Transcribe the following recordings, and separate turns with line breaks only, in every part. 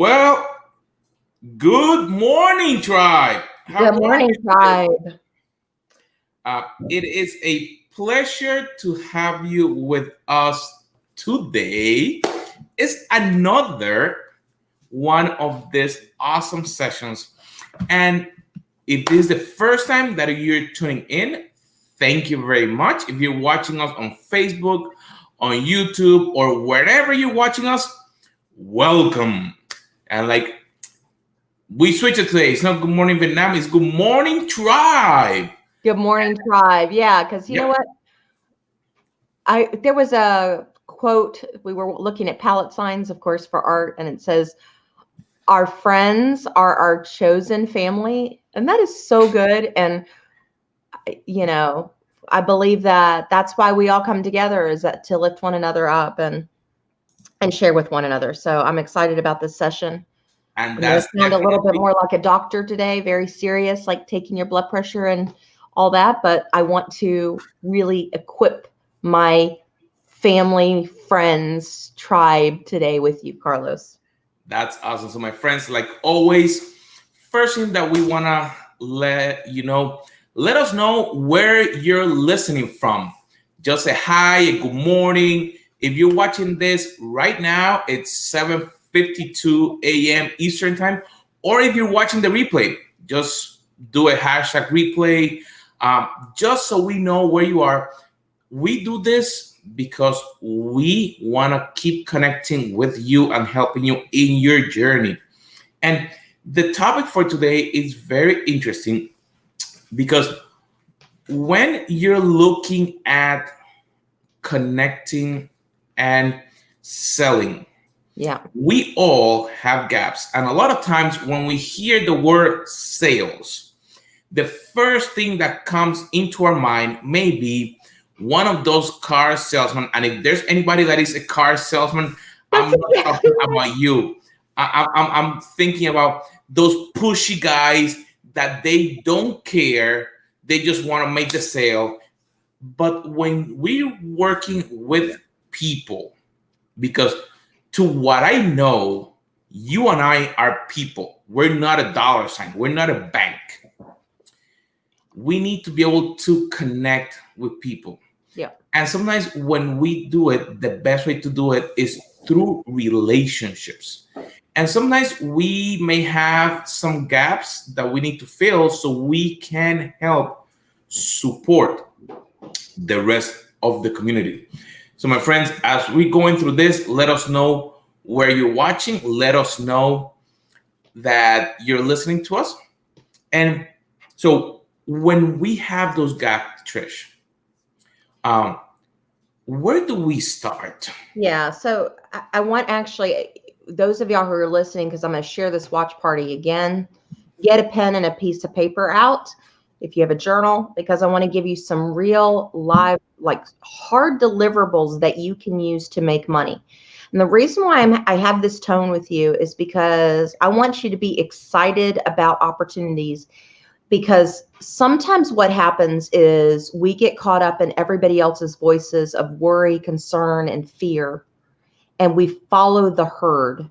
Well, good morning, tribe. How
Good
are
morning,
you today?
tribe.
It is a pleasure to have you with us today. It's another one of these awesome sessions. And if this is the first time that you're tuning in, thank you very much. If you're watching us on Facebook, on YouTube, or wherever you're watching us, welcome. And like we switch it today. It's not Good Morning Vietnam. It's Good Morning Tribe.
Good morning, tribe. Yeah, because you know
Yep.
what? There was a quote. We were looking at palette signs, of course, for art, and it says, "Our friends are our chosen family," and that is so good. And you know, I believe that that's why we all come together is that to lift one another up and share with one another. So I'm excited about this session.
And
I'm going
that's
to sound a little bit
definitely
more like a doctor today, very serious, like taking your blood pressure and all that. But I want to really equip my family, friends, tribe today with you, Carlos.
that's awesome. So my friends, like always, first thing that we wanna let you know, let us know where you're listening from. Just say hi, and good morning. If you're watching this right now, it's 7:52 a.m. Eastern time. Or if you're watching the replay, just do a hashtag replay, just so we know where you are. We do this because we want to keep connecting with you and helping you in your journey. And the topic for today is very interesting because when you're looking at connecting and selling,
Yeah.
we all have gaps. And a lot of times when we hear the word sales, the first thing that comes into our mind may be one of those car salesmen. And if there's anybody that is a car salesman, I'm
That's
not
it.
talking about you. I'm thinking about those pushy guys that they don't care. They just want to make the sale. But when we're working with people, because to what I know, you and I are people. We're not a dollar sign. We're not a bank. We need to be able to connect with people.
Yeah.
And sometimes when we do it, the best way to do it is through relationships. And sometimes we may have some gaps that we need to fill so we can help support the rest of the community. So, my friends, as we're going through this, let us know where you're watching. Let us know that you're listening to us. And so, when we have those gaps, Trish, um, where do we start?
Yeah. So I want actually those of y'all who are listening, because I'm going to share this watch party again, get a pen and a piece of paper out if you have a journal, because I want to give you some real live, like hard deliverables that you can use to make money. And the reason why I have this tone with you is because I want you to be excited about opportunities, because sometimes what happens is we get caught up in everybody else's voices of worry, concern, and fear, and we follow the herd.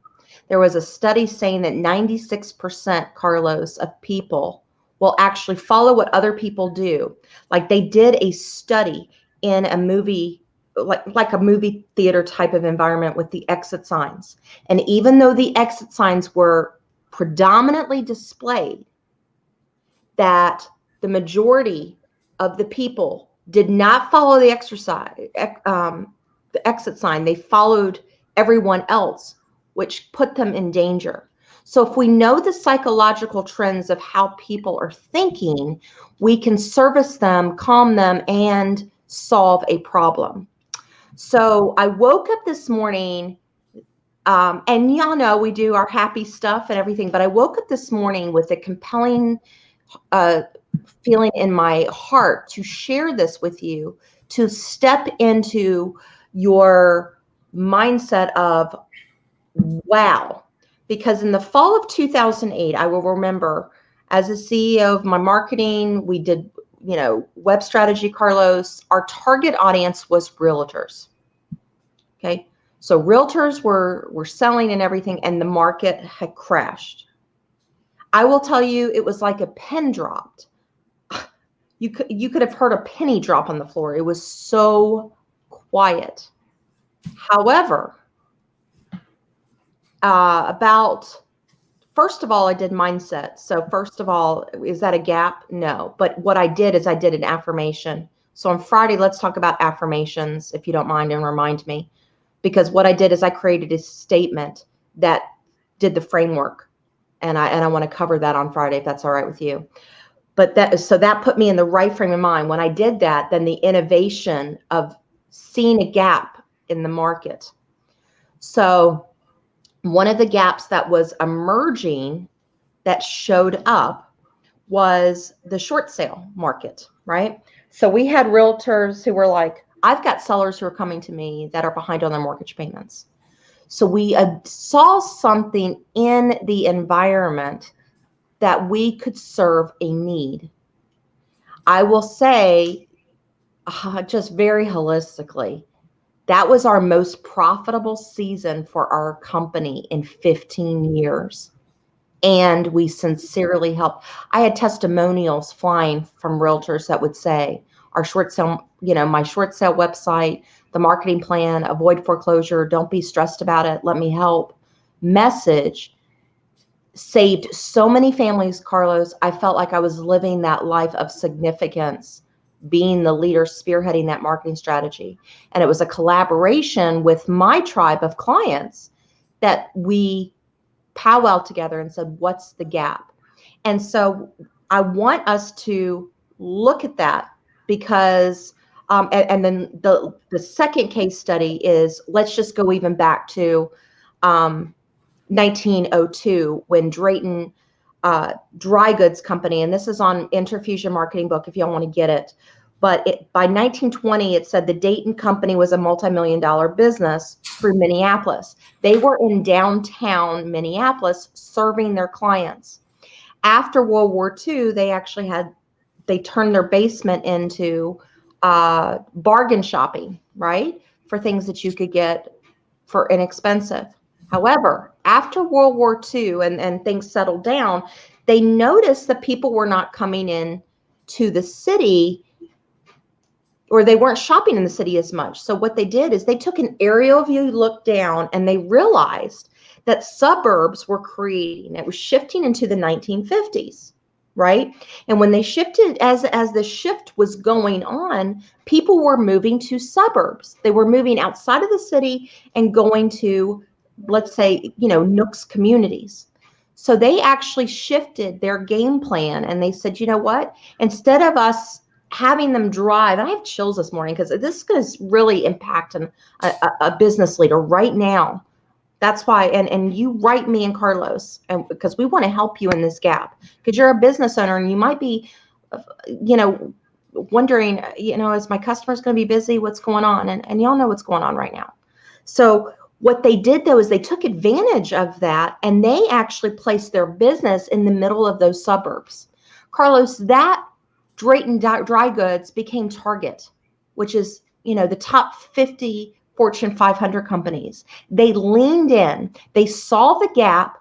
There was a study saying that 96%, Carlos, of people will actually follow what other people do. Like they did a study in a movie, like a movie theater type of environment with the exit signs. And even though the exit signs were predominantly displayed, that the majority of the people did not follow the the exit sign. They followed everyone else, which put them in danger. So if we know the psychological trends of how people are thinking, we can service them, calm them, and solve a problem. So I woke up this morning, and y'all know we do our happy stuff and everything, but I woke up this morning with a compelling uh, feeling in my heart to share this with you, to step into your mindset of wow. Because in the fall of 2008, I will remember as a CEO of my marketing, we did, web strategy, Carlos. Our target audience was realtors. Okay. So realtors were selling and everything, and the market had crashed. I will tell you, it was like a pin dropped. You could have heard a penny drop on the floor. It was so quiet. However, first of all, I did mindset. So first of all, is that a gap? No. But what I did is I did an affirmation. So on Friday, let's talk about affirmations, if you don't mind, and remind me. Because what I did is I created a statement that did the framework. And I want to cover that on Friday, if that's all right with you. But that put me in the right frame of mind. When I did that, then the innovation of seeing a gap in the market. So one of the gaps that was emerging that showed up was the short sale market, right? So we had realtors who were like, I've got sellers who are coming to me that are behind on their mortgage payments. So we saw something in the environment that we could serve a need. I will say, just very holistically, that was our most profitable season for our company in 15 years. And we sincerely helped. I had testimonials flying from realtors that would say, our short sale, my short sale website, the marketing plan, avoid foreclosure, don't be stressed about it, let me help message saved so many families, Carlos. I felt like I was living that life of significance, being the leader, spearheading that marketing strategy. And it was a collaboration with my tribe of clients that we powwowed together and said, what's the gap? And so I want us to look at that because, and then the second case study is, let's just go even back to 1902 when Drayton Dry Goods Company, and this is on Interfusion Marketing book if y'all want to get it, but by 1920 it said the Dayton Company was a multi-million-dollar business through Minneapolis. They were in downtown Minneapolis serving their clients. After World War II, they turned their basement into bargain shopping, right, for things that you could get for inexpensive. However, after World War II and things settled down, they noticed that people were not coming in to the city, or they weren't shopping in the city as much. So what they did is they took an aerial view look down and they realized that suburbs were creating. It was shifting into the 1950s, right? And when they shifted, as the shift was going on, people were moving to suburbs. They were moving outside of the city and going to, let's say, nooks communities. So they actually shifted their game plan and they said, you know what, instead of us having them drive, and I have chills this morning because this is going to really impact a business leader right now. That's why, and you write me and Carlos, and because we want to help you in this gap, because you're a business owner and you might be, wondering, is my customers going to be busy? What's going on? And y'all know what's going on right now. So what they did though is they took advantage of that and they actually placed their business in the middle of those suburbs. Carlos, that Drayton Dry Goods became Target, which is, the top 50 Fortune 500 companies. They leaned in, they saw the gap,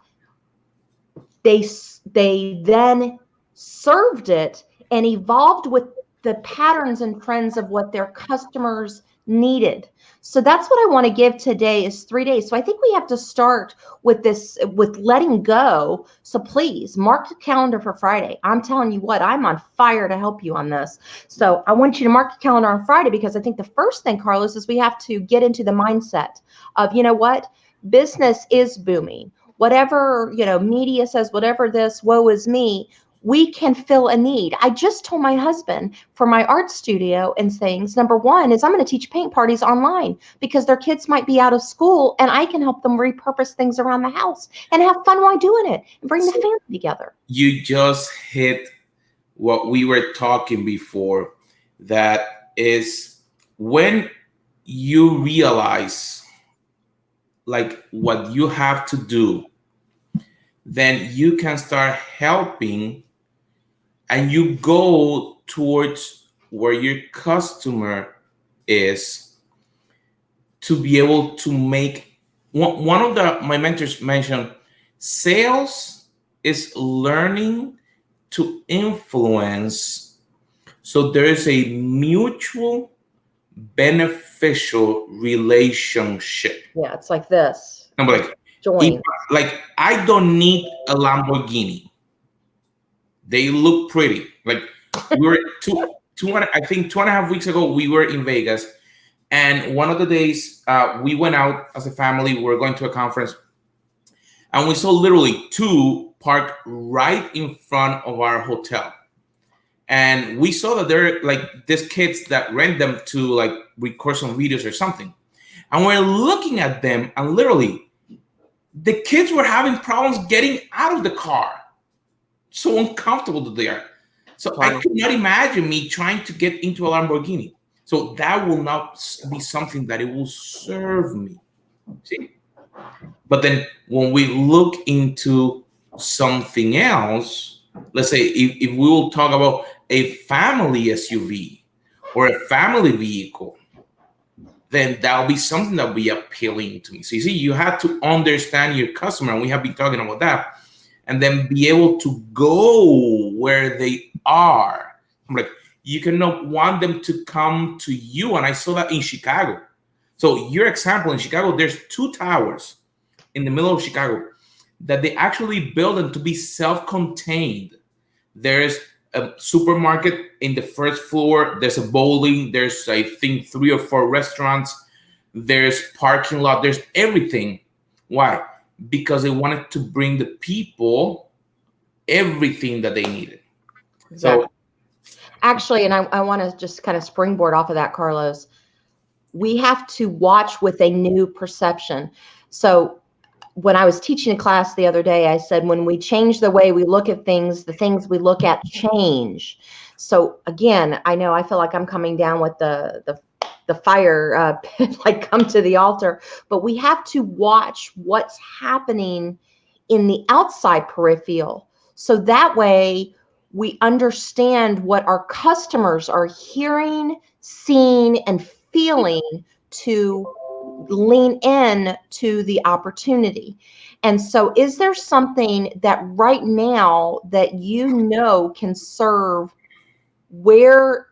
they then served it and evolved with the patterns and trends of what their customers needed. So that's what I want to give today is 3 days. So I think we have to start with this, with letting go. So please mark the calendar for Friday. I'm telling you what, I'm on fire to help you on this. So I want you to mark your calendar on Friday, because I think the first thing, Carlos, is we have to get into the mindset of, business is booming. Whatever, media says, whatever this, woe is me, we can fill a need. I just told my husband for my art studio and things, number one is I'm going to teach paint parties online because their kids might be out of school and I can help them repurpose things around the house and have fun while doing it and bring the family together.
You just hit what we were talking before. That is when you realize like what you have to do, then you can start helping and you go towards where your customer is to be able to make one of my mentors mentioned sales is learning to influence so there is a mutual beneficial relationship.
Yeah, it's like this.
I'm like,
Join.
like I don't need a Lamborghini. They look pretty. Like we were I think 2.5 weeks ago, we were in Vegas. And one of the days we went out as a family, we were going to a conference, and we saw literally two parked right in front of our hotel. And we saw that they're like these kids that rent them to like record some videos or something. And we're looking at them, and literally the kids were having problems getting out of the car. So uncomfortable that they are. So I could not imagine me trying to get into a Lamborghini. So that will not be something that it will serve me. See? But then when we look into something else, let's say if we will talk about a family SUV or a family vehicle, then that'll be something that'll be appealing to me. So you see, you have to understand your customer, and we have been talking about that, and then be able to go where they are. I'm like, you cannot want them to come to you. And I saw that in Chicago. So your example in Chicago, there's 2 towers in the middle of Chicago that they actually build them to be self-contained. There's a supermarket in the first floor. There's a bowling. There's, I think, 3 or 4 restaurants. There's parking lot. There's everything. Why? Because they wanted to bring the people everything that they needed.
Exactly.
So
actually, and I want to just kind of springboard off of that, Carlos, we have to watch with a new perception. So when I was teaching a class the other day, I said, when we change the way we look at things, the things we look at change. So again, I know I feel like I'm coming down with the fire, like come to the altar, but we have to watch what's happening in the outside peripheral. So that way we understand what our customers are hearing, seeing, and feeling to lean in to the opportunity. And so is there something that right now that you know can serve where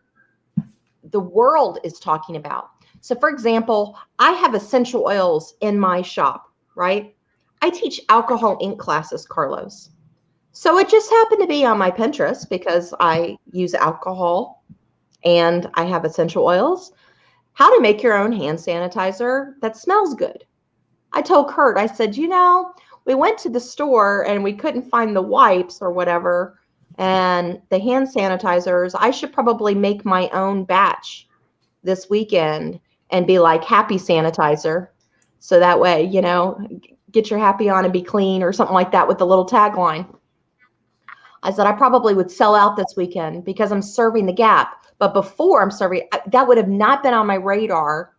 the world is talking about? So for example, I have essential oils in my shop, right? I teach alcohol ink classes, Carlos. So it just happened to be on my Pinterest because I use alcohol and I have essential oils. How to make your own hand sanitizer that smells good. I told Kurt, I said, you know, we went to the store and we couldn't find the wipes or whatever and the hand sanitizers. I should probably make my own batch this weekend and be like happy sanitizer. So that way, you know, get your happy on and be clean or something like that with the little tagline. I said, I probably would sell out this weekend because I'm serving the gap. But before I'm serving, that would have not been on my radar.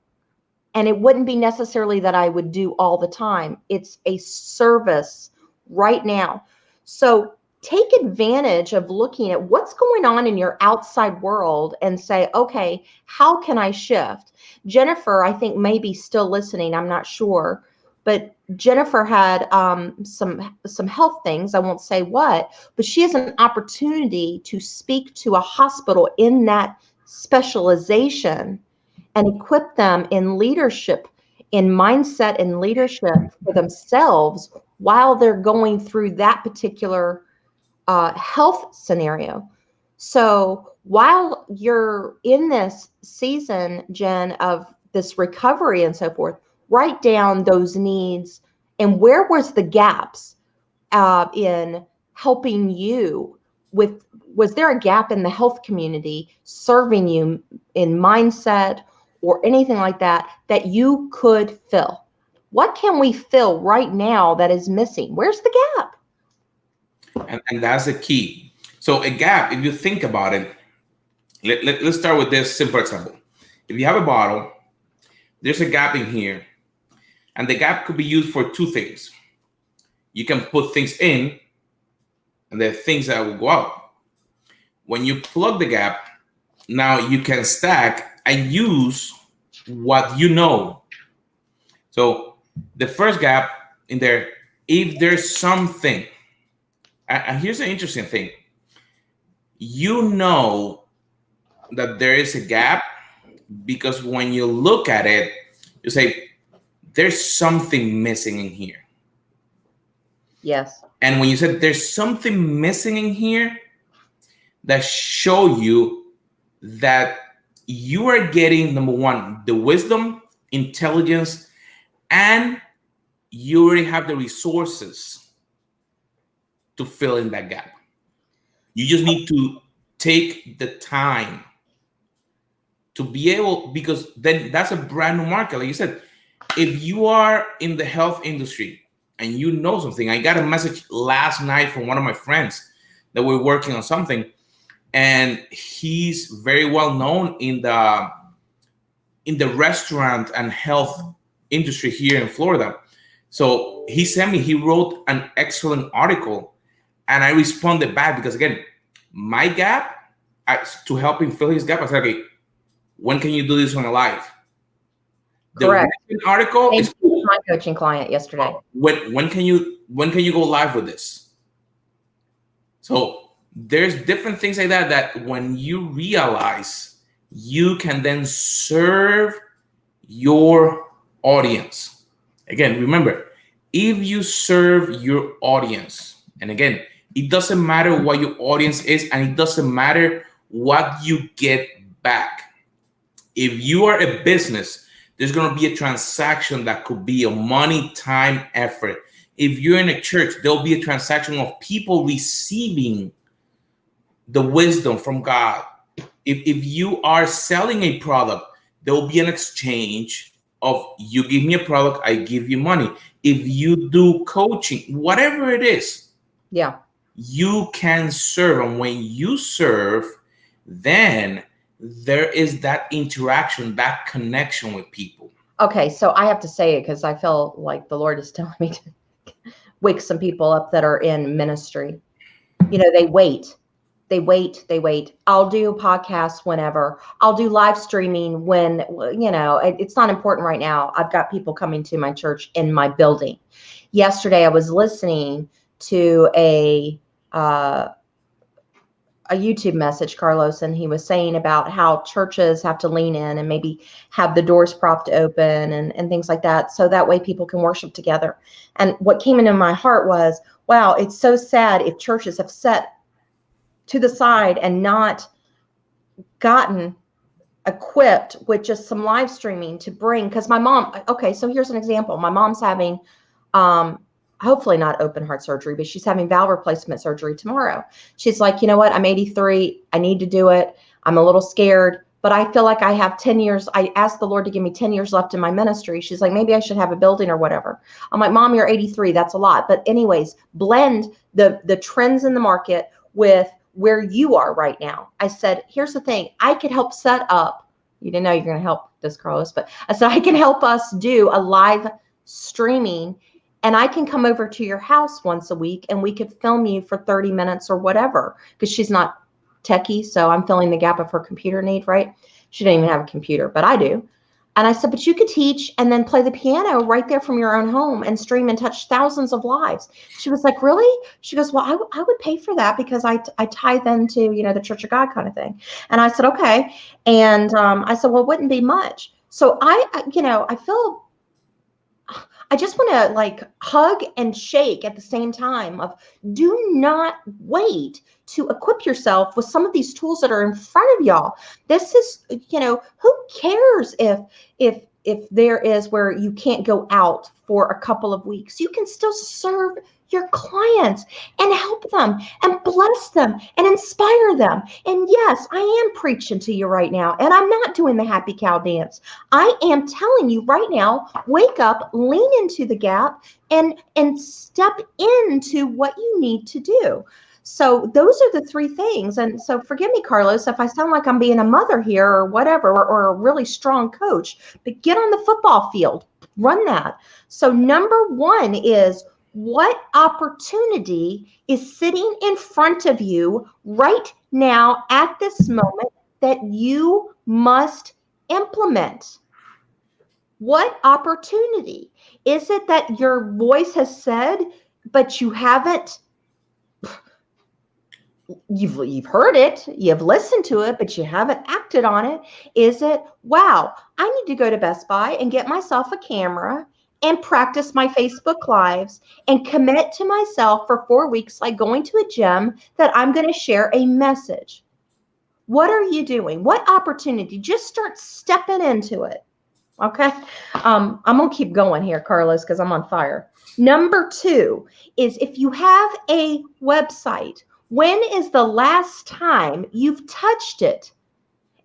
And it wouldn't be necessarily that I would do all the time. It's a service right now. So take advantage of looking at what's going on in your outside world and say, okay, how can I shift? Jennifer, I think maybe still listening. I'm not sure. But Jennifer had some health things. I won't say what, but she has an opportunity to speak to a hospital in that specialization and equip them in leadership, in mindset and leadership for themselves while they're going through that particular health scenario. So while you're in this season, Jen, of this recovery and so forth, write down those needs and where was the gaps in helping you with, was there a gap in the health community serving you in mindset or anything like that that you could fill? What can we fill right now that is missing? Where's the gap?
And that's the key. So a gap, if you think about it, let's start with this simple example. If you have a bottle, there's a gap in here. And the gap could be used for 2 things. You can put things in, and there are things that will go out. When you plug the gap, now you can stack and use what you know So the first gap in there, if there's something, and here's the interesting thing, you know that there is a gap because when you look at it, you say, there's something missing in here.
Yes.
And when you said there's something missing in here, that show you that you are getting, number one, the wisdom, intelligence, and you already have the resources to fill in that gap. You just need to take the time to be able, because then that's a brand new market. Like you said, if you are in the health industry and you know something, I got a message last night from one of my friends that we're working on something, and he's very well known in the restaurant and health industry here in Florida. So he wrote an excellent article, and I responded back because, again, my gap, to help him fill his gap, I said, okay, when can you do this on a live?
Correct.
The article is
my coaching client yesterday.
When can you go live with this? So there's different things like that when you realize, you can then serve your audience. Again, remember, if you serve your audience, and again, it doesn't matter what your audience is, and it doesn't matter what you get back. If you are a business, there's going to be a transaction that could be a money, time, effort. If you're in a church, there'll be a transaction of people receiving the wisdom from God. If you are selling a product, there will be an exchange of, you give me a product, I give you money. If you do coaching, whatever it is,
yeah,
you can serve. And when you serve, then there is that interaction, that connection with people.
Okay, so I have to say it because I feel like the Lord is telling me to wake some people up that are in ministry. You know, they wait. I'll do podcasts whenever. I'll do live streaming when, you know, it's not important right now. I've got people coming to my church in my building. Yesterday, I was listening to a YouTube message, Carlos, and he was saying about how churches have to lean in and maybe have the doors propped open and things like that. So that way people can worship together. And what came into my heart was, wow, it's so sad if churches have set to the side and not gotten equipped with just some live streaming to bring, because my mom, okay, so here's an example. My mom's having, hopefully not open heart surgery, but she's having valve replacement surgery tomorrow. She's like, you know what? I'm 83. I need to do it. I'm a little scared, but I feel like I have 10 years. I asked the Lord to give me 10 years left in my ministry. She's like, maybe I should have a building or whatever. I'm like, Mom, you're 83. That's a lot. But anyways, blend the trends in the market with where you are right now. I said, here's the thing. I could help set up. You didn't know you're going to help this, Carlos, but I said, I can help us do a live streaming, and I can come over to your house once a week and we could film you for 30 minutes or whatever, because she's not techie. So I'm filling the gap of her computer need, right? She didn't even have a computer, but I do. And I said, but you could teach and then play the piano right there from your own home and stream and touch thousands of lives. She was like, really? She goes, well, I would pay for that because I tithe into, you know, the Church of God kind of thing. And I said, okay. And I said, well, it wouldn't be much. So I feel, I just want to like hug and shake at the same time of, do not wait to equip yourself with some of these tools that are in front of y'all. This is, you know, who cares if there is where you can't go out for a couple of weeks? You can still serve your clients and help them and bless them and inspire them. And yes, I am preaching to you right now, and I'm not doing the happy cow dance. I am telling you right now, wake up, lean into the gap, and step into what you need to do. So those are the three things. And so forgive me, Carlos, if I sound like I'm being a mother here or whatever, or a really strong coach, but get on the football field, run that. So number one is, what opportunity is sitting in front of you right now at this moment that you must implement? What opportunity? Is it that your voice has said, but you haven't, you've heard it, you've listened to it, but you haven't acted on it? Is it, wow, I need to go to Best Buy and get myself a camera and practice my Facebook Lives and commit to myself for 4 weeks, like going to a gym, that I'm going to share a message? What are you doing? What opportunity? Just start stepping into it. Okay. I'm going to keep going here, Carlos, because I'm on fire. Number 2 is, if you have a website, when is the last time you've touched it?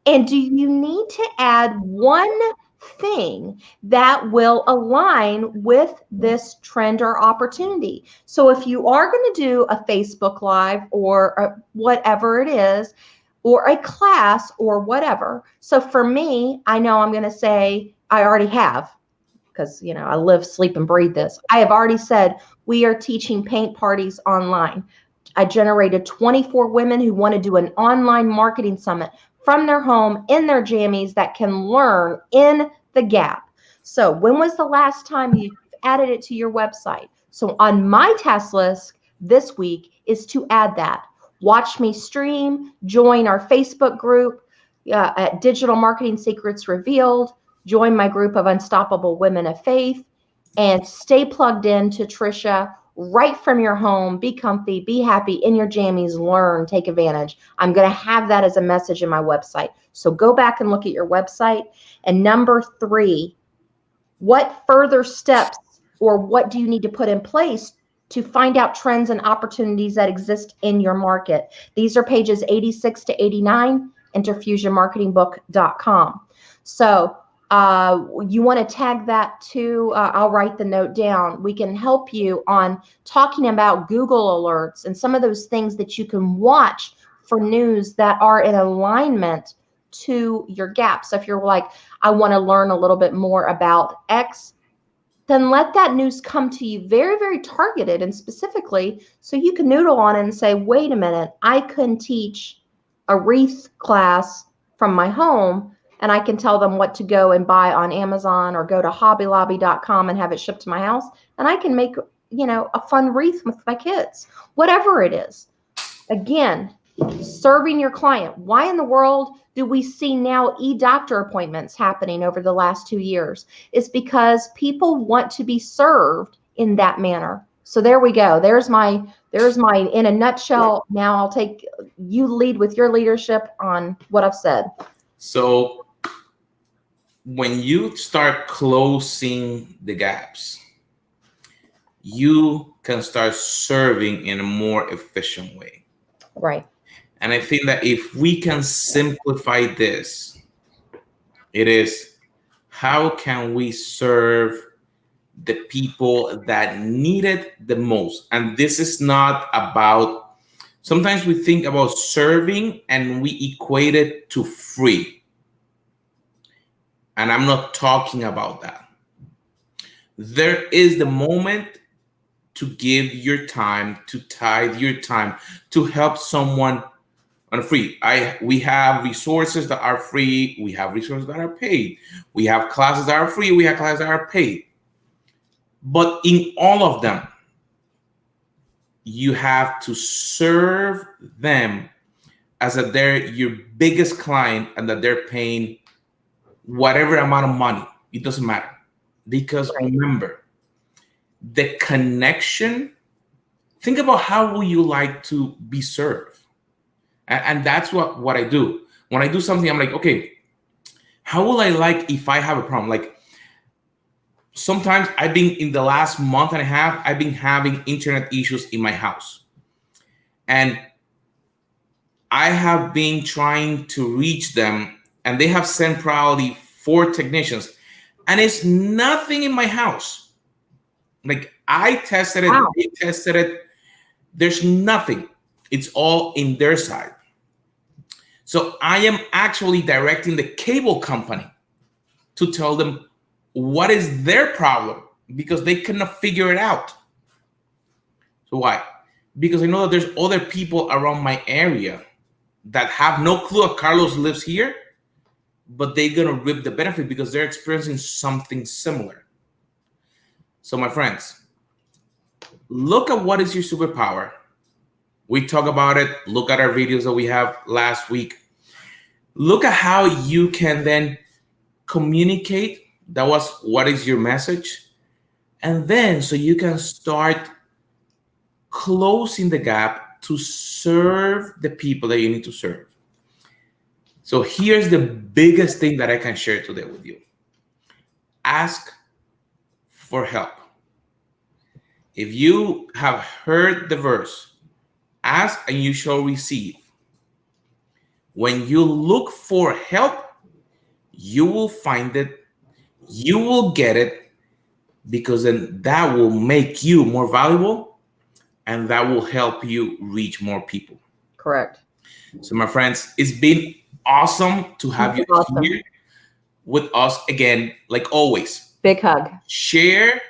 And do you need to add one thing that will align with this trend or opportunity? So if you are going to do a Facebook Live or whatever it is, or a class or whatever. So for me, I know I'm going to say, I already have, because, you know, I live, sleep, and breathe this. I have already said, we are teaching paint parties online. I generated 24 women who want to do an online marketing summit from their home in their jammies that can learn in the gap. So when was the last time you added it to your website? So on my task list this week is to add that. Watch me stream, join our Facebook group at Digital Marketing Secrets Revealed, join my group of Unstoppable Women of Faith, and stay plugged in to Trisha right from your home. Be comfy, be happy in your jammies, learn, take advantage. I'm going to have that as a message in my website. So go back and look at your website. And number 3, what further steps or what do you need to put in place to find out trends and opportunities that exist in your market? These are pages 86 to 89, interfusionmarketingbook.com. So you want to tag that too. I'll write the note down. We can help you on talking about Google alerts and some of those things that you can watch for news that are in alignment to your gap. So if you're like, I want to learn a little bit more about X, then let that news come to you very, very targeted and specifically, so you can noodle on it and say, wait a minute, I can teach a wreath class from my home, and I can tell them what to go and buy on Amazon or go to hobbylobby.com and have it shipped to my house. And I can make, you know, a fun wreath with my kids, whatever it is. Again, serving your client. Why in the world do we see now e-doctor appointments happening over the last 2 years? It's because people want to be served in that manner. So there we go. There's my, in a nutshell. Now I'll take you lead with your leadership on what I've said.
So when you start closing the gaps, you can start serving in a more efficient way.
Right.
And I think that if we can simplify this, it is, how can we serve the people that need it the most? And this is not about, sometimes we think about serving and we equate it to free. And I'm not talking about that. There is the moment to give your time, to tithe your time, to help someone on free. We have resources that are free. We have resources that are paid. We have classes that are free. We have classes that are paid. But in all of them, you have to serve them as if they're your biggest client and that they're paying whatever amount of money. It doesn't matter. Because remember, the connection, think about how will you like to be served? And that's what I do. When I do something, I'm like, okay, how will I like if I have a problem? Like sometimes I've been, in the last month and a half, I've been having internet issues in my house. And I have been trying to reach them, and they have sent probably 4 technicians. And it's nothing in my house. Like I tested it, They tested it. There's nothing. It's all in their side. So I am actually directing the cable company to tell them what is their problem, because they cannot figure it out. So why? Because I know that there's other people around my area that have no clue if Carlos lives here, but they're going to reap the benefit because they're experiencing something similar. So my friends, look at what is your superpower. We talk about it. Look at our videos that we have last week. Look at how you can then communicate. That was what is your message. And then so you can start closing the gap to serve the people that you need to serve. So here's the biggest thing that I can share today with you. Ask for help. If you have heard the verse, ask and you shall receive. When you look for help, you will find it, you will get it, because then that will make you more valuable and that will help you reach more people.
Correct.
So my friends, it's been awesome to have you here with us again, like always.
Big hug.
Share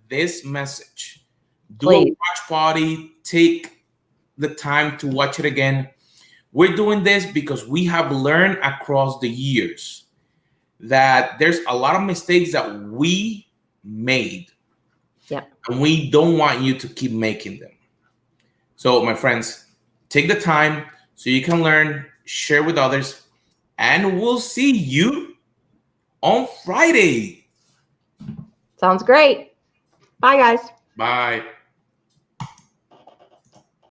this message. Do
Please.
a watch party. Take the time to watch it again. We're doing this because we have learned across the years that there's a lot of mistakes that we made.
Yeah.
And we don't want you to keep making them. So my friends, take the time so you can learn, share with others, and we'll see you on Friday.
Sounds great. Bye, guys.
Bye.